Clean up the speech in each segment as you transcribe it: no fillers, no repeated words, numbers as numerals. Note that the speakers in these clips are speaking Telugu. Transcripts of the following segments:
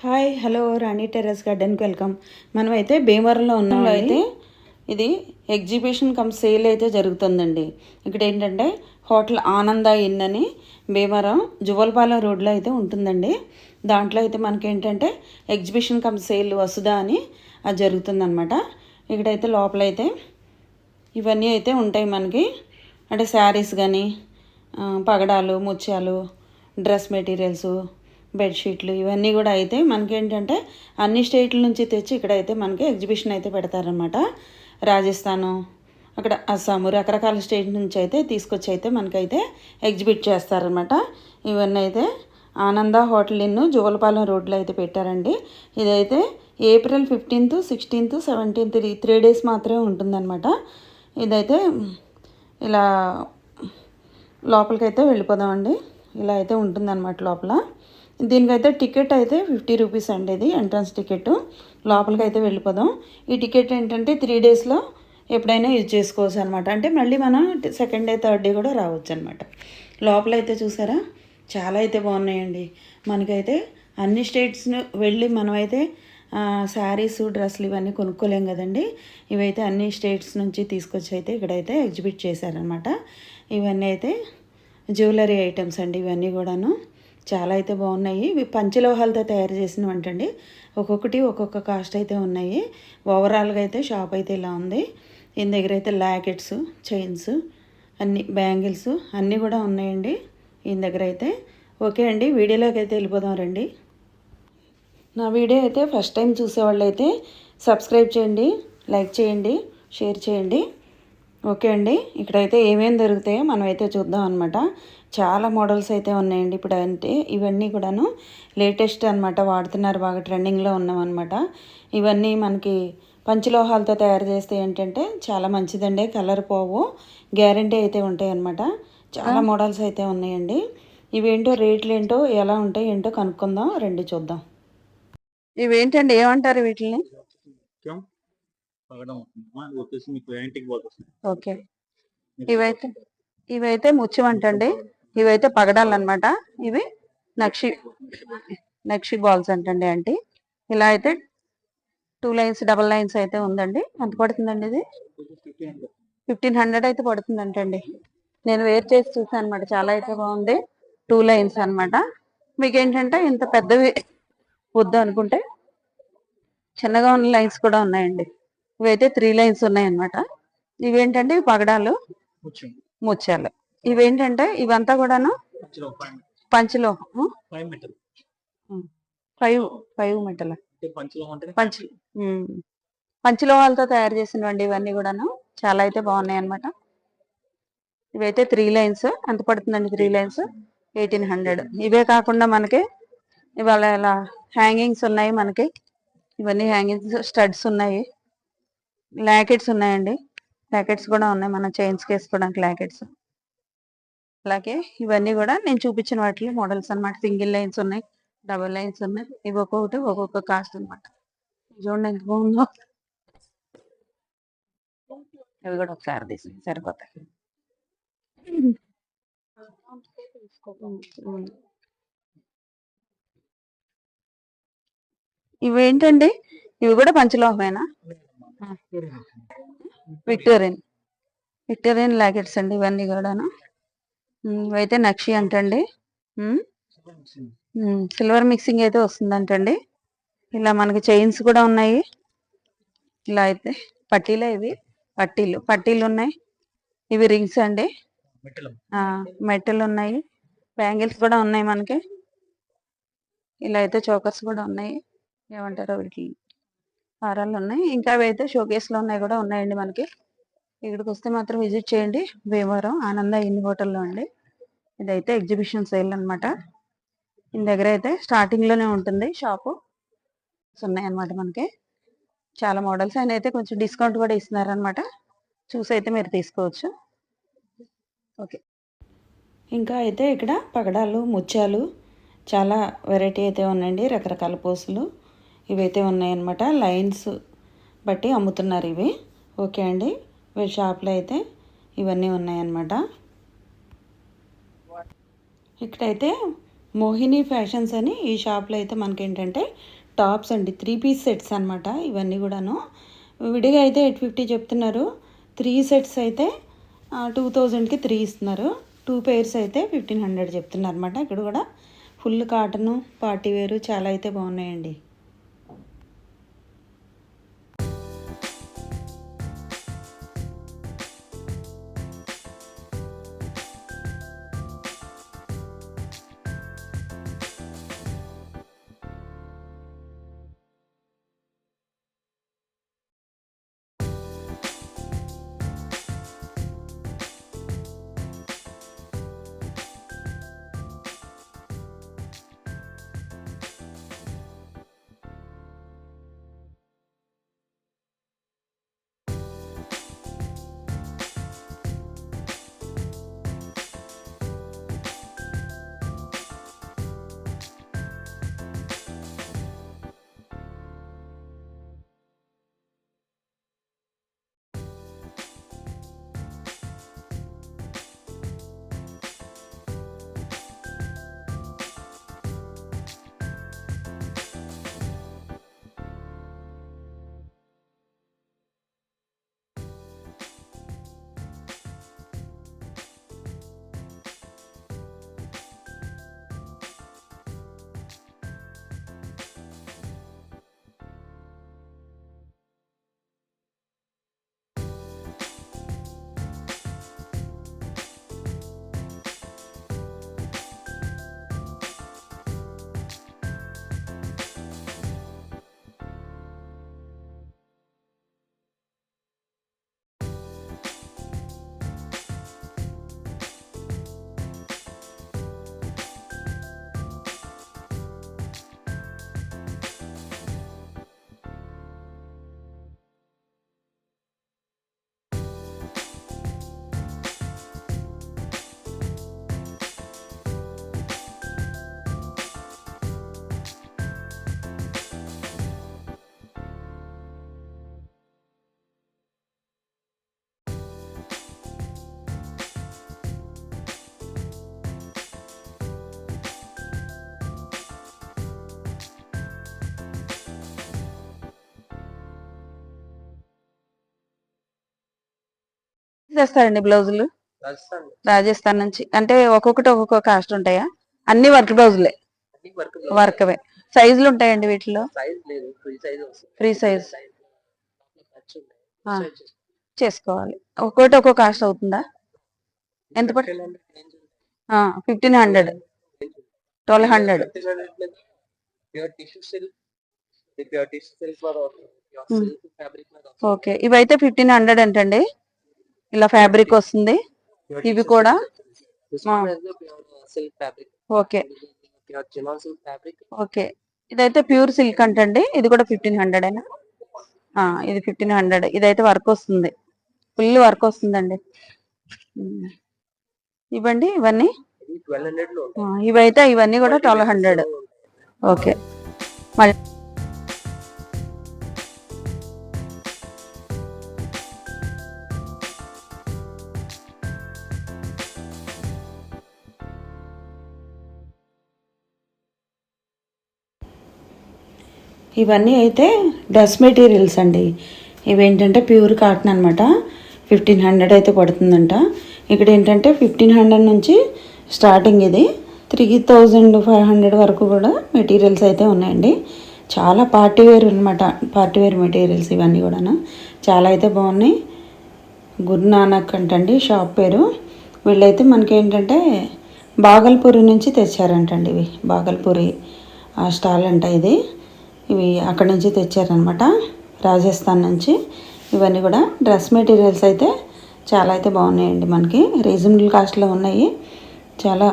హాయ్ హలో రాణి టెర్రస్ గార్డెన్కి వెల్కమ్. మనమైతే భీమవరంలో ఉన్నాం. అయితే ఇది ఎగ్జిబిషన్ కమ్ సేల్ అయితే జరుగుతుందండి. ఇక్కడ ఏంటంటే హోటల్ ఆనంద ఇన్ అని భీమవరం జువ్వలపాలెం రోడ్లో అయితే ఉంటుందండి. దాంట్లో అయితే మనకి ఏంటంటే ఎగ్జిబిషన్ కమ్ సేల్ వసుదా అని అది జరుగుతుందనమాట. ఇక్కడైతే లోపలైతే ఇవన్నీ అయితే ఉంటాయి మనకి, అంటే శారీస్ కానీ పగడాలు ముత్యాలు డ్రెస్ మెటీరియల్స్ బెడ్షీట్లు ఇవన్నీ కూడా అయితే మనకి ఏంటంటే అన్ని స్టేట్ల నుంచి తెచ్చి ఇక్కడైతే మనకి ఎగ్జిబిషన్ అయితే పెడతారనమాట. రాజస్థాను అక్కడ అస్సాము రకరకాల స్టేట్ నుంచి అయితే తీసుకొచ్చి అయితే మనకైతే ఎగ్జిబిట్ చేస్తారనమాట. ఇవన్నీ అయితే ఆనంద హోటల్ ఇన్ జువ్వలపాలెం రోడ్లో అయితే పెట్టారండి. ఇదైతే April 15th 16th 17th 3 days మాత్రమే ఉంటుందన్నమాట. ఇదైతే ఇలా లోపలికైతే వెళ్ళిపోదామండి. ఇలా అయితే ఉంటుందన్నమాట లోపల. దీనికైతే టికెట్ అయితే 50 రూపీస్ అండి. ఇది ఎంట్రన్స్ టికెట్. లోపలికి అయితే వెళ్ళిపోదాం. ఈ టికెట్ ఏంటంటే 3 daysలో ఎప్పుడైనా యూజ్ చేసుకోవచ్చు అనమాట. అంటే మళ్ళీ మనం సెకండ్ డే థర్డ్ డే కూడా రావచ్చు అనమాట. లోపలైతే చూసారా చాలా అయితే బాగున్నాయండి. మనకైతే అన్ని స్టేట్స్ వెళ్ళి మనమైతే శారీస్ డ్రెస్సులు ఇవన్నీ కొనుక్కోలేం కదండి. ఇవైతే అన్ని స్టేట్స్ నుంచి తీసుకొచ్చి అయితే ఇక్కడైతే ఎగ్జిబిట్ చేశారనమాట. ఇవన్నీ అయితే జ్యువెలరీ ఐటమ్స్ అండి. ఇవన్నీ కూడాను చాలా అయితే బాగున్నాయి. ఇవి పంచలోహాలతో తయారు చేసినవంటండి. ఒక్కొక్కటి ఒక్కొక్క కాస్ట్ అయితే ఉన్నాయి. ఓవరాల్గా అయితే షాప్ అయితే ఇలా ఉంది. ఈయన దగ్గర అయితే లాకెట్స్ చైన్స్ అన్నీ బ్యాంగిల్స్ అన్నీ కూడా ఉన్నాయండి ఈయన దగ్గర అయితే. ఓకే అండి, వీడియోలోకి అయితే వెళ్ళిపోదాం రండి. నా వీడియో అయితే ఫస్ట్ టైం చూసేవాళ్ళు అయితే సబ్స్క్రైబ్ చేయండి, లైక్ చేయండి, షేర్ చేయండి. ఓకే అండి, ఇక్కడైతే ఏమేమి దొరుకుతాయో మనం అయితే చూద్దాం అనమాట. చాలా మోడల్స్ అయితే ఉన్నాయండి. ఇప్పుడు అంటే ఇవన్నీ కూడాను లేటెస్ట్ అనమాట, వాడుతున్నారు, బాగా ట్రెండింగ్లో ఉన్నామన్నమాట. ఇవన్నీ మనకి పంచలోహాలతో తయారు చేస్తే ఏంటంటే చాలా మంచిదండి, కలర్ పోవు, గ్యారంటీ అయితే ఉంటాయి అన్నమాట. చాలా మోడల్స్ అయితే ఉన్నాయండి. ఇవేంటో రేట్లు ఏంటో ఎలా ఉంటాయి ఏంటో కనుక్కుందాం రండి, చూద్దాం. ఇవేంటండి, ఏమంటారు వీటిని? ఓకే, ఇవైతే ఇవైతే ముత్యమంటండి. ఇవైతే పగడాలన్నమాట. ఇవి నక్షి నక్షి బాల్స్ అంటండి. అంటే ఇలా అయితే 2 lines డబల్ లైన్స్ అయితే ఉందండి. ఎంత పడుతుందండి ఇది? 1500 అయితే పడుతుందంటండి. నేను వేర్ చేసి చూసాను అనమాట, చాలా అయితే బాగుంది. 2 lines అనమాట. మీకు ఏంటంటే ఇంత పెద్దవి వద్దు అనుకుంటే చిన్నగా ఉన్న లైన్స్ కూడా ఉన్నాయండి. ఇవైతే 3 lines ఉన్నాయన్నమాట. ఇవేంటంటే పగడాలు ముత్యాలు. ఇవేంటంటే ఇవంతా కూడాను పంచలోహం. 5 మెటల్ పంచలోహాలతో తయారు చేసినవండి ఇవన్నీ కూడాను. చాలా అయితే బాగున్నాయి అనమాట. ఇవైతే 3 lines. ఎంత పడుతుందండి 3 lines? 1800. ఇవే కాకుండా మనకి ఇవాళ ఇలా హ్యాంగింగ్స్ ఉన్నాయి మనకి. ఇవన్నీ హ్యాంగింగ్స్, స్టడ్స్ ఉన్నాయి, లాకెట్స్ ఉన్నాయండి. లాకెట్స్ కూడా ఉన్నాయి, మన చైన్స్ వేసుకోవడానికి లాకెట్స్. అలాగే ఇవన్నీ కూడా నేను చూపించిన వాటిలో మోడల్స్ అనమాట. సింగిల్ లైన్స్ ఉన్నాయి, డబల్ లైన్స్ ఉన్నాయి. ఇవి ఒక్కొక్కటి ఒక్కొక్క కాస్ట్ అనమాట. చూడండి ఎంత బాగుందో. ఇవి కూడా ఒకసారి తీసి సరిపోతాయి. ఇవేంటండి? ఇవి కూడా పంచలోహమేనా? విక్టోరియన్ లాకెట్స్ అండి ఇవన్నీ కూడాను. ఇవైతే నక్షి అంటండి. సిల్వర్ మిక్సింగ్ అయితే వస్తుందంటండి. ఇలా మనకి చైన్స్ కూడా ఉన్నాయి. ఇలా అయితే పట్టీలే, ఇవి పట్టీలు ఉన్నాయి. ఇవి రింగ్స్ అండి, మెటల్ ఉన్నాయి. బ్యాంగిల్స్ కూడా ఉన్నాయి మనకి. ఇలా అయితే చోకర్స్ కూడా ఉన్నాయి, ఏమంటారో వీటికి, హారాలు ఉన్నాయి. ఇంకా అవి అయితే షోకేస్లో ఉన్నాయి కూడా ఉన్నాయండి మనకి. ఇక్కడికి వస్తే మాత్రం విజిట్ చేయండి. భీమవరం ఆనంద ఇన్ హోటల్లో అండి. ఇదైతే ఎగ్జిబిషన్ సేల్ అనమాట. దీని దగ్గర అయితే స్టార్టింగ్లోనే ఉంటుంది షాపు. ఉన్నాయన్నమాట మనకి చాలా మోడల్స్. ఆయన అయితే కొంచెం డిస్కౌంట్ కూడా ఇస్తున్నారనమాట. చూసి అయితే మీరు తీసుకోవచ్చు. ఓకే, ఇంకా అయితే ఇక్కడ పగడాలు ముత్యాలు చాలా వెరైటీ అయితే ఉన్నాయండి. రకరకాల పూసలు ఇవైతే ఉన్నాయన్నమాట. లైన్స్ బట్టి అమ్ముతున్నారు ఇవి. ఓకే అండి, వీళ్ళ షాప్లో అయితే ఇవన్నీ ఉన్నాయన్నమాట. ఇక్కడైతే మోహిని ఫ్యాషన్స్ అని ఈ షాప్లో అయితే మనకేంటంటే టాప్స్ అండి, 3 పీస్ సెట్స్ అనమాట. ఇవన్నీ కూడాను విడిగా అయితే 850 చెప్తున్నారు. 3 సెట్స్ అయితే 2000కి 3 ఇస్తున్నారు. 2 పేర్స్ అయితే 1500 చెప్తున్నారు అనమాట. ఇక్కడ కూడా ఫుల్ కాటను, పార్టీ వేరు చాలా అయితే బాగున్నాయండి. చేస్తారండి బ్లౌజులు రాజస్థాన్ నుంచి. అంటే ఒక్కొక్కటి ఒక్కొక్క కాస్ట్ ఉంటాయా? అన్ని వర్క్ బ్లౌజులే, వర్క్వే. సైజులు ఉంటాయండి వీటిలో? ఫ్రీ సైజ్ చేసుకోవాలి. ఒక్కొక్కటి ఒక్కొక్క కాస్ట్ అవుతుందా? ఎంత పడుతుంది? 1500, 1200. ఓకే, ఇవైతే 1500 అంటండి. ఇలా ఫ్యాబ్రిక్ వస్తుంది. ఇవి కూడా ఓకే ఓకే. ఇదైతే ప్యూర్ సిల్క్ అంటండి. ఇది కూడా 1500 అయినా. ఇది 1500. ఇదైతే వర్క్ వస్తుంది, ఫుల్ వర్క్ వస్తుందండి. ఇవ్వండి ఇవన్నీ. ఇవైతే ఇవన్నీ కూడా 1200. ఓకే. మళ్ళీ ఇవన్నీ అయితే డ్రెస్ మెటీరియల్స్ అండి. ఇవేంటంటే ప్యూర్ కాటన్ అనమాట. 1500 అయితే పడుతుందంట. ఇక్కడ ఏంటంటే 1500 నుంచి స్టార్టింగ్, ఇది 3500 వరకు కూడా మెటీరియల్స్ అయితే ఉన్నాయండి. చాలా పార్టీ వేర్ అనమాట, పార్టీ వేర్ మెటీరియల్స్ ఇవన్నీ కూడా చాలా అయితే బాగున్నాయి. గురు నానక్ అంటండి షాప్ పేరు. వీళ్ళైతే మనకి ఏంటంటే బాగల్పూరి నుంచి తెచ్చారంటండి. ఇవి బాగల్పూరి స్టాల్ అంట ఇది. ఇవి అక్కడి నుంచి తెచ్చారనమాట, రాజస్థాన్ నుంచి. ఇవన్నీ కూడా డ్రెస్ మెటీరియల్స్ అయితే చాలా అయితే బాగున్నాయండి. మనకి రీజనబుల్ కాస్ట్లో ఉన్నాయి. చాలా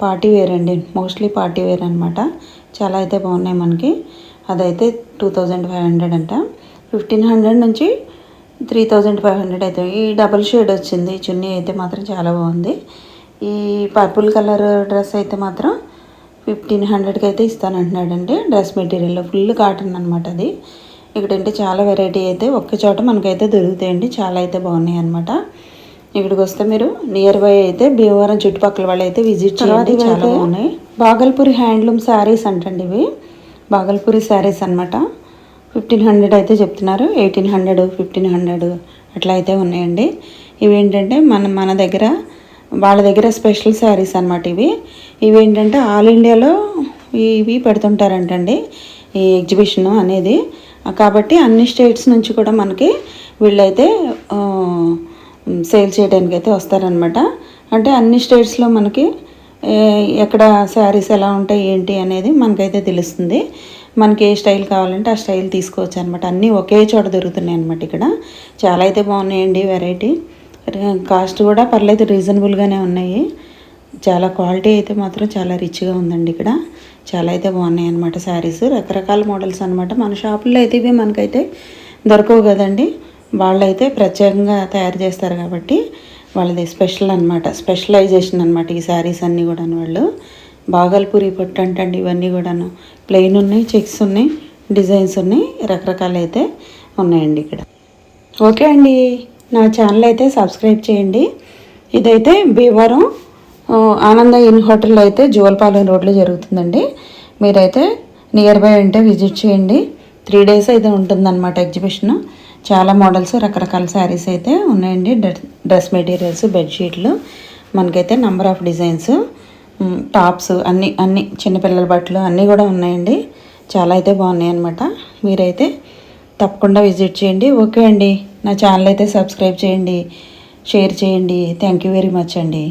పార్టీ వేర్ అండి, మోస్ట్లీ పార్టీ వేర్ అనమాట. చాలా అయితే బాగున్నాయి మనకి. అదైతే 2500 అంట. 1500 నుంచి 3500 అయితే. ఈ డబుల్ షేడ్ వచ్చింది చున్నీ అయితే మాత్రం చాలా బాగుంది. ఈ పర్పుల్ కలర్ డ్రెస్ అయితే మాత్రం 1500కి అయితే ఇస్తానంటున్నాడండి. డ్రెస్ మెటీరియల్లో ఫుల్ కాటన్ అనమాట అది. ఇక్కడంటే చాలా వెరైటీ అయితే ఒక్క చోట మనకైతే దొరుకుతాయండి. చాలా అయితే బాగున్నాయి అనమాట. ఇక్కడికి వస్తే మీరు నియర్ బై అయితే భీమవరం చుట్టుపక్కల వాళ్ళు అయితే విజిట్ చేయండి, చాలా బాగున్నాయి. బాగల్పూరి హ్యాండ్లూమ్ శారీస్ అంటండి ఇవి, బాగల్పూరి శారీస్ అనమాట. 1500 అయితే చెప్తున్నారు, 1800, 1500 అట్లా అయితే ఉన్నాయండి. ఇవి ఏంటంటే మన దగ్గర వాళ్ళ దగ్గర స్పెషల్ శారీస్ అనమాట ఇవి ఏంటంటే ఆల్ ఇండియాలో ఇవి పెడుతుంటారంటండి ఈ ఎగ్జిబిషన్ అనేది. కాబట్టి అన్ని స్టేట్స్ నుంచి కూడా మనకి వీళ్ళైతే సేల్ చేయడానికి అయితే వస్తారనమాట. అంటే అన్ని స్టేట్స్లో మనకి ఎక్కడ శారీస్ ఎలా ఉంటాయి ఏంటి అనేది మనకైతే తెలుస్తుంది. మనకి ఏ స్టైల్ కావాలంటే ఆ స్టైల్ తీసుకోవచ్చు అనమాట. అన్నీ ఒకే చోట దొరుకుతున్నాయి అనమాట. ఇక్కడ చాలా అయితే బాగున్నాయండి, వెరైటీ. కాస్ట్ కూడా పర్లేదు, రీజనబుల్గానే ఉన్నాయి. చాలా క్వాలిటీ అయితే మాత్రం చాలా రిచ్గా ఉందండి. ఇక్కడ చాలా అయితే బాగున్నాయి అనమాట శారీస్, రకరకాల మోడల్స్ అనమాట. మన షాపుల్లో అయితే ఇవి మనకైతే దొరకవు కదండి, వాళ్ళైతే ప్రత్యేకంగా తయారు చేస్తారు కాబట్టి వాళ్ళది స్పెషల్ అనమాట, స్పెషలైజేషన్ అనమాట ఈ శారీస్ అన్నీ కూడాను. వాళ్ళు బాగల్పూరి పట్టు అంటండి ఇవన్నీ కూడాను. ప్లెయిన్ ఉన్నాయి, చెక్స్ ఉన్నాయి, డిజైన్స్ ఉన్నాయి, రకరకాలు అయితే ఉన్నాయండి ఇక్కడ. ఓకే అండి, నా ఛానల్ అయితే సబ్స్క్రైబ్ చేయండి. ఇదైతే భీమవరం ఆనంద ఇన్ హోటల్లో అయితే జువల్పాలెం రోడ్లో జరుగుతుందండి. మీరైతే నియర్ బై ఉంటే విజిట్ చేయండి. 3 days అయితే ఉంటుందన్నమాట ఎగ్జిబిషన్. చాలా మోడల్స్, రకరకాల శారీస్ అయితే ఉన్నాయండి. డ్రెస్ మెటీరియల్స్, బెడ్షీట్లు, మనకైతే నంబర్ ఆఫ్ డిజైన్స్, టాప్స్ అన్నీ చిన్నపిల్లల బట్టలు అన్నీ కూడా ఉన్నాయండి. చాలా అయితే బాగున్నాయి అన్నమాట. మీరైతే తప్పకుండా విజిట్ చేయండి. ఓకే అండి, నా ఛానల్ అయితే సబ్స్క్రైబ్ చేయండి, షేర్ చేయండి. థ్యాంక్ యూ వెరీ మచ్ అండి.